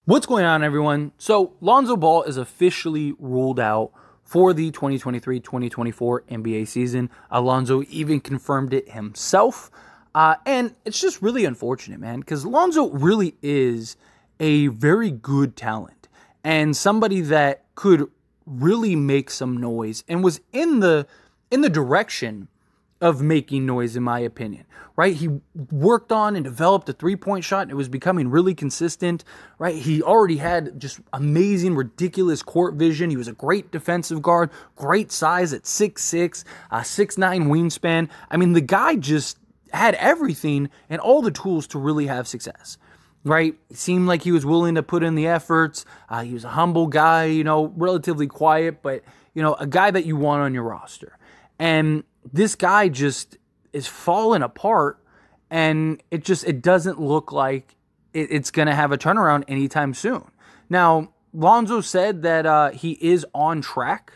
What's going on, everyone? So, Lonzo Ball is officially ruled out for the 2023-2024 NBA season. Lonzo even confirmed it himself. And it's just really unfortunate, man, because Lonzo really is a very good talent and somebody that could really make some noise and was in the direction of making noise, in my opinion, right? He worked on and developed a three-point shot, and it was becoming really consistent, right? He already had just amazing, ridiculous court vision. He was a great defensive guard, great size at 6'6", 6'9" wingspan. I mean, the guy just had everything and all the tools to really have success, right? It seemed like he was willing to put in the efforts. He was a humble guy, relatively quiet, but, a guy that you want on your roster. And this guy just is falling apart, and it doesn't look like it's going to have a turnaround anytime soon. Now, Lonzo said that he is on track,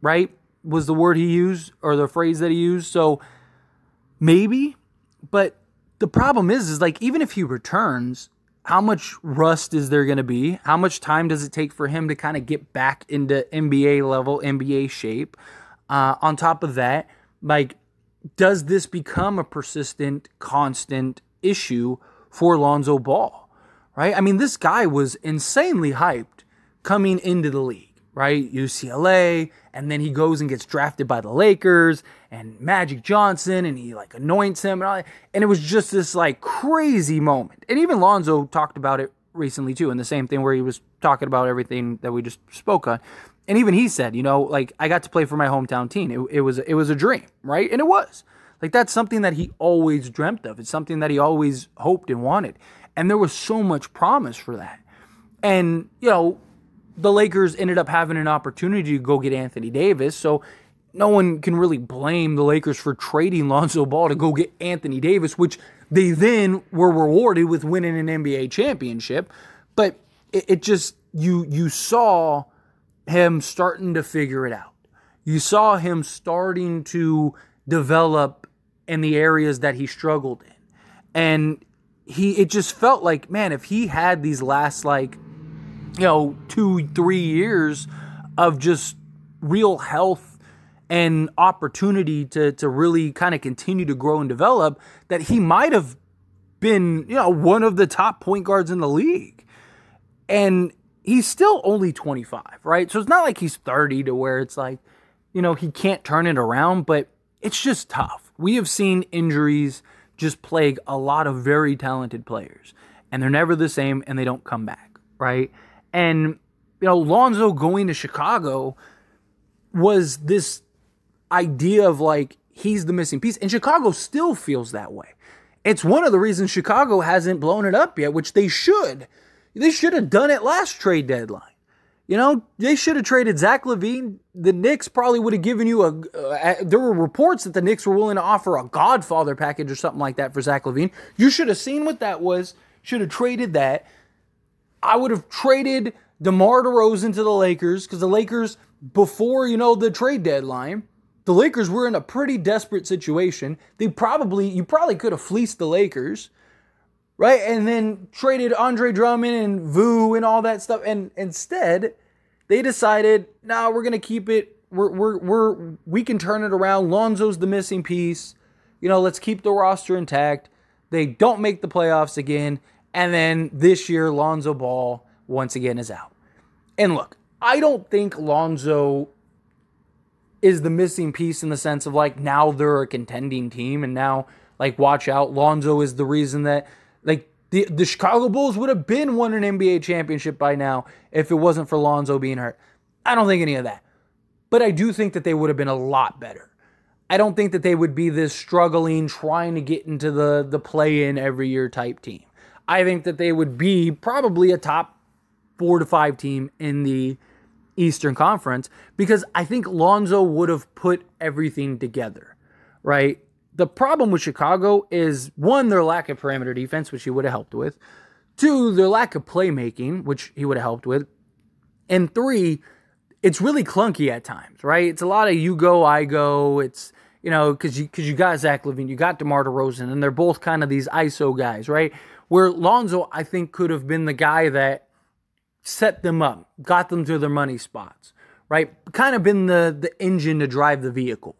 right? Was the word he used, or the phrase that he used. So maybe, but the problem is like, even if he returns, how much rust is there going to be? How much time does it take for him to kind of get back into NBA level, NBA shape? On top of that, like, does this become a persistent, constant issue for Lonzo Ball, right? I mean, this guy was insanely hyped coming into the league, right? UCLA, and then he goes and gets drafted by the Lakers and Magic Johnson, and he like anoints him, and all that. And it was just this like crazy moment. And even Lonzo talked about it recently too, and the same thing where he was talking about everything that we just spoke on. And even he said, like, I got to play for my hometown team. It was a dream, right? And it was. Like, that's something that he always dreamt of. It's something that he always hoped and wanted. And there was so much promise for that. And, the Lakers ended up having an opportunity to go get Anthony Davis. So no one can really blame the Lakers for trading Lonzo Ball to go get Anthony Davis, which they then were rewarded with winning an NBA championship. But it just, you saw him starting to figure it out. You saw him starting to develop in the areas that he struggled in. And it just felt like, man, if he had these last 2-3 years of just real health and opportunity to really kind of continue to grow and develop, that he might have been, one of the top point guards in the league. And he's still only 25, right? So it's not like he's 30 to where it's like, he can't turn it around, but it's just tough. We have seen injuries just plague a lot of very talented players, and they're never the same, and they don't come back, right? And, Lonzo going to Chicago was this idea of like, he's the missing piece, and Chicago still feels that way. It's one of the reasons Chicago hasn't blown it up yet, which they should. They should have done it last trade deadline. They should have traded Zach LaVine. The Knicks probably would have given you there were reports that the Knicks were willing to offer a Godfather package or something like that for Zach LaVine. You should have seen what that was. Should have traded that. I would have traded DeMar DeRozan to the Lakers, because the Lakers, before, the trade deadline, the Lakers were in a pretty desperate situation. You probably could have fleeced the Lakers, right? And then traded Andre Drummond and Vu and all that stuff. And instead, they decided, nah, we're going to keep it. We can turn it around. Lonzo's the missing piece. Let's keep the roster intact. They don't make the playoffs again. And then this year, Lonzo Ball once again is out. And look, I don't think Lonzo is the missing piece in the sense of like, now they're a contending team. And now, like, watch out. Lonzo is the reason that, like, the Chicago Bulls would have been won an NBA championship by now if it wasn't for Lonzo being hurt. I don't think any of that. But I do think that they would have been a lot better. I don't think that they would be this struggling, trying to get into the play-in every year type team. I think that they would be probably a top 4 to 5 team in the Eastern Conference, because I think Lonzo would have put everything together, right? The problem with Chicago is, 1, their lack of perimeter defense, which he would have helped with. 2, their lack of playmaking, which he would have helped with. And 3, it's really clunky at times, right? It's a lot of you go, I go. It's, because you got Zach LaVine, you got DeMar DeRozan, and they're both kind of these ISO guys, right? Where Lonzo, I think, could have been the guy that set them up, got them to their money spots, right? Kind of been the engine to drive the vehicle.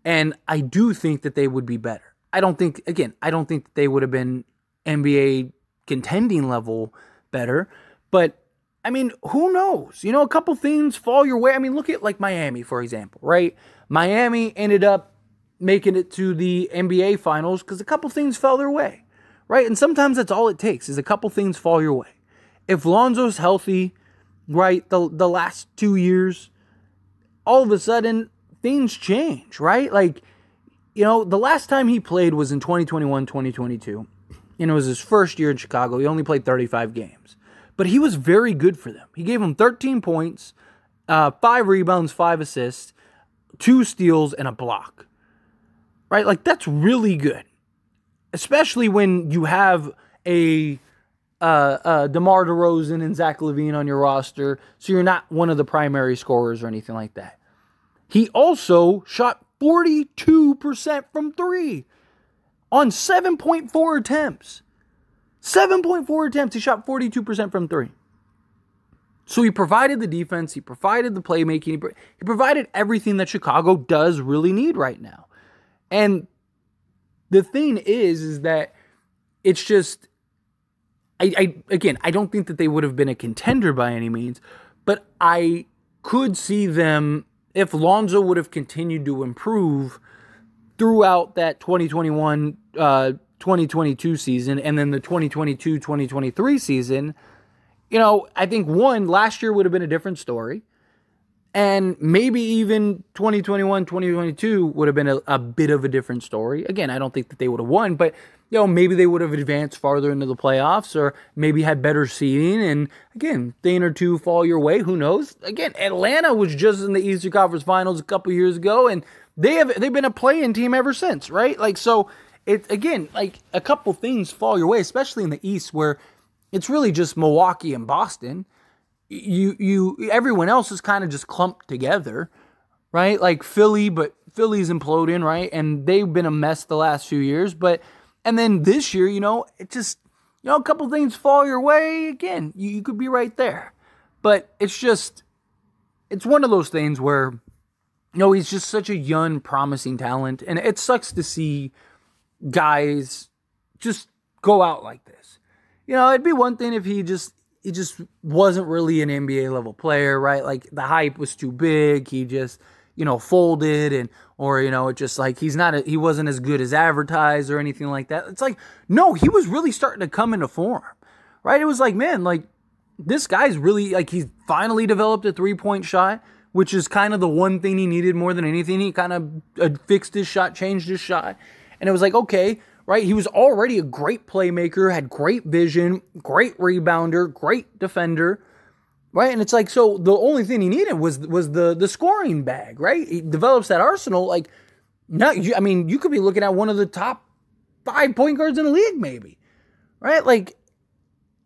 And I do think that they would be better. I don't think that they would have been NBA contending level better, but I mean, who knows? You know, a couple things fall your way. I mean, look at like Miami, for example, right? Miami ended up making it to the NBA finals because a couple things fell their way, right? And sometimes that's all it takes is a couple things fall your way. If Lonzo's healthy, right, the last 2 years, all of a sudden things change, right? Like, you know, the last time he played was in 2021, 2022. And it was his first year in Chicago. He only played 35 games. But he was very good for them. He gave them 13 points, 5 rebounds, 5 assists, 2 steals, and a block. Right? Like, that's really good. Especially when you have a DeMar DeRozan and Zach LaVine on your roster, so you're not one of the primary scorers or anything like that. He also shot 42% from 3 on 7.4 attempts. 7.4 attempts, he shot 42% from 3. So he provided the defense, he provided the playmaking, he provided everything that Chicago does really need right now. And the thing is that it's just, I don't think that they would have been a contender by any means, but I could see them, if Lonzo would have continued to improve throughout that 2021, 2022 season, and then the 2022-2023 season, you know, I think last year would have been a different story. And maybe even 2021-2022 would have been a bit of a different story. Again, I don't think that they would have won, but, you know, maybe they would have advanced farther into the playoffs or maybe had better seeding. And, again, thing or two fall your way. Who knows? Again, Atlanta was just in the Eastern Conference Finals a couple years ago, and they've been a play-in team ever since, right? Like, so, again, like, a couple things fall your way, especially in the East where it's really just Milwaukee and Boston. Everyone else is kind of just clumped together, right? Like Philly, but Philly's imploding, right? And they've been a mess the last few years, and then this year, you know, it just, you know, a couple things fall your way. Again, you could be right there, but it's one of those things where, you know, he's just such a young, promising talent, and it sucks to see guys just go out like this. You know, it'd be one thing if he just wasn't really an NBA level player, right? Like the hype was too big. He just, you know, folded or, you know, it just like he wasn't as good as advertised or anything like that. It's like, no, he was really starting to come into form, right? It was like, man, like this guy's really like, he's finally developed a 3-point shot, which is kind of the one thing he needed more than anything. He kind of fixed his shot, changed his shot. And it was like, okay, right? He was already a great playmaker, had great vision, great rebounder, great defender, right? And it's like, so the only thing he needed was the scoring bag, right? He develops that arsenal. Like, you could be looking at one of the top 5 point guards in the league, maybe, right? Like,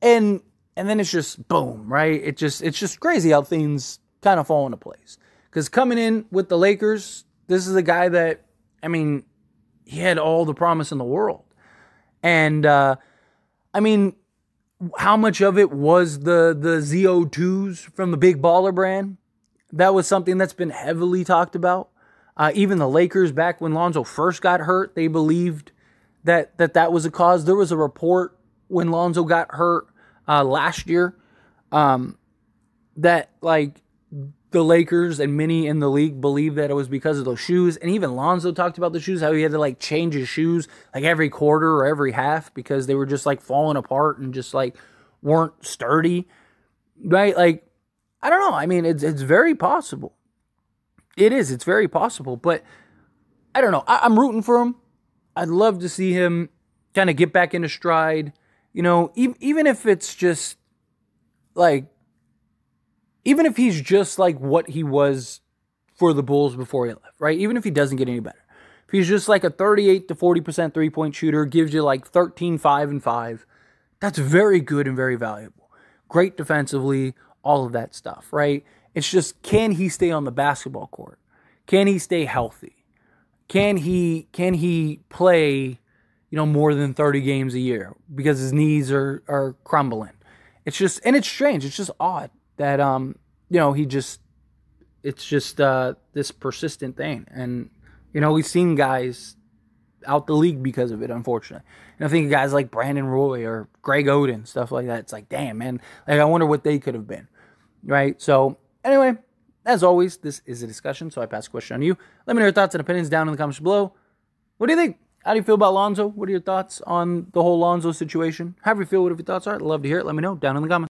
and then it's just boom, right? It's just crazy how things kind of fall into place. Because coming in with the Lakers, this is a guy that, I mean, he had all the promise in the world. And, I mean, how much of it was the ZO2s from the Big Baller brand? That was something that's been heavily talked about. Even the Lakers, back when Lonzo first got hurt, they believed that was a cause. There was a report when Lonzo got hurt last year that, like, the Lakers and many in the league believe that it was because of those shoes. And even Lonzo talked about the shoes, how he had to like change his shoes like every quarter or every half because they were just like falling apart and just like weren't sturdy. Right? Like, I don't know. I mean, it's very possible. It is. It's very possible. But I don't know. I'm rooting for him. I'd love to see him kind of get back into stride. You know, even if it's just like, even if he's just like what he was for the Bulls before he left, right? Even if he doesn't get any better. If he's just like a 38 to 40% three-point shooter, gives you like 13, 5, and 5, that's very good and very valuable. Great defensively, all of that stuff, right? It's just, can he stay on the basketball court? Can he stay healthy? Can he play, you know, more than 30 games a year because his knees are crumbling? it's just, and it's strange. It's just odd that, it's just this persistent thing. And, we've seen guys out the league because of it, unfortunately. And I think of guys like Brandon Roy or Greg Oden, stuff like that. It's like, damn, man. Like, I wonder what they could have been, right? So, anyway, as always, this is a discussion, so I pass the question on to you. Let me know your thoughts and opinions down in the comments below. What do you think? How do you feel about Lonzo? What are your thoughts on the whole Lonzo situation? However you feel, whatever your thoughts are, I'd love to hear it. Let me know down in the comments.